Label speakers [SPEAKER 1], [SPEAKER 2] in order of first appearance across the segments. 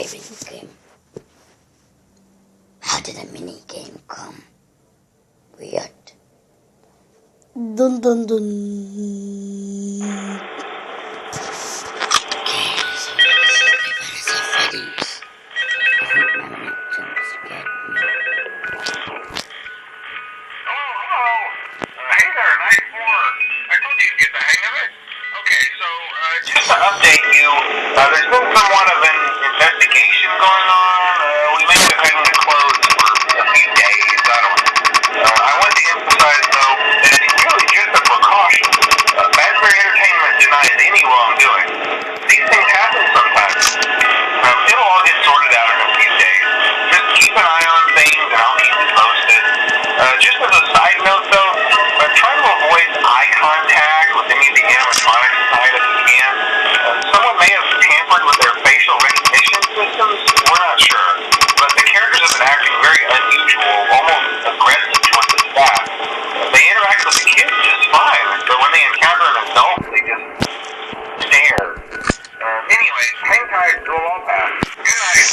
[SPEAKER 1] minigame. How did a minigame come? Weird.
[SPEAKER 2] Dun dun dun.
[SPEAKER 1] Okay, so let's see if we find some freddies. I hope my connection scared me.
[SPEAKER 3] Hello. Hey there, Night 4. I told you you'd get the hang of it. Okay, so just to update you, there's been somewhat of an investigation going on. We may have had to close for a few days. I don't know. I want to emphasize, though, that it's really just a precaution. Fazbear Entertainment denies any wrongdoing. These things happen sometimes. It'll all get sorted out in a few days. Just keep an eye on things, and I'll keep you posted. Just as a side note, though, try to avoid eye contact with any of the animatronics inside if you can. Someone may have tampered with their facial recognition systems. We're not sure. But the characters have been acting very unusual, almost aggressive towards the staff. They interact with the kids just fine, but when they encounter an adult, they just stare. Anyway, hang tight, it'll all pass. Good night.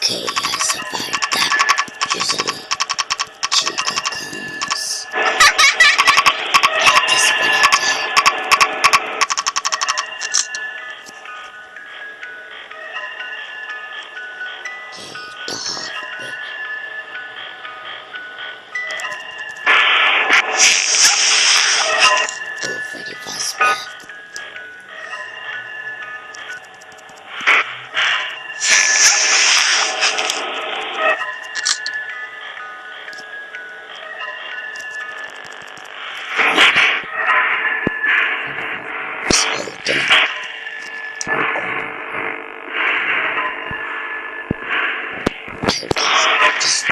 [SPEAKER 1] Okay, I survived that. Usually, Chica comes. Like this when I die. Okay, the hard bit. Oh, Freddy Fazbear. Just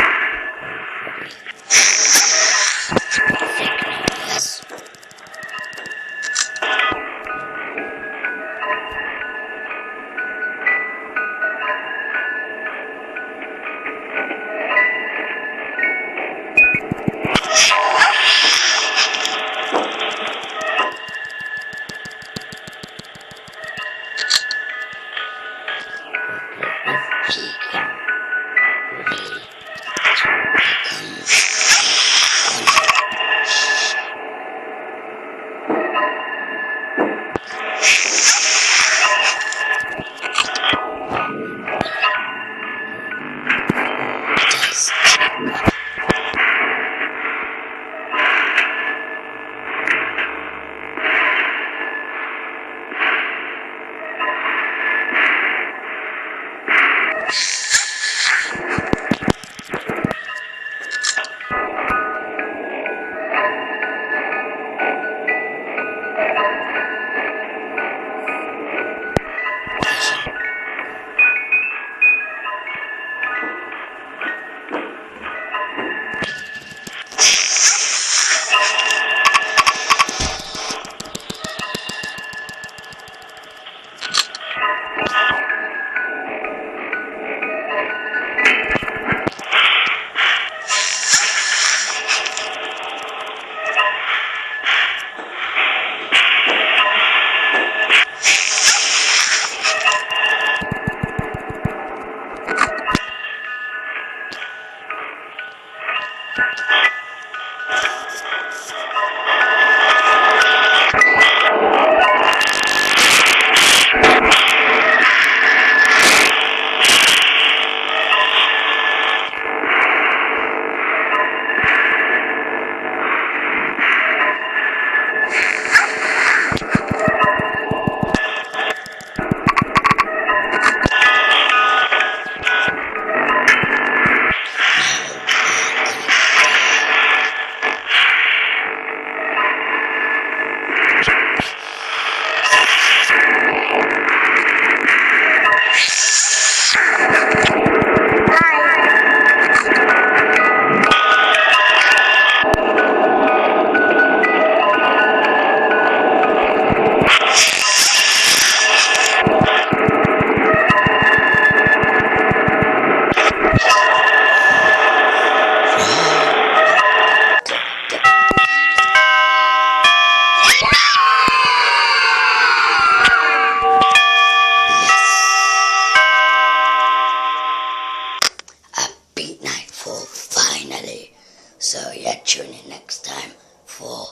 [SPEAKER 1] last time for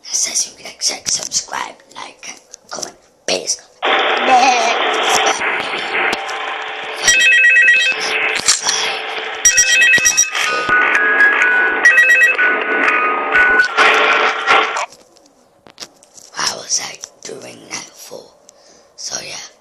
[SPEAKER 1] says you like, check, subscribe, like, and comment, peace. I was like doing that for, so yeah.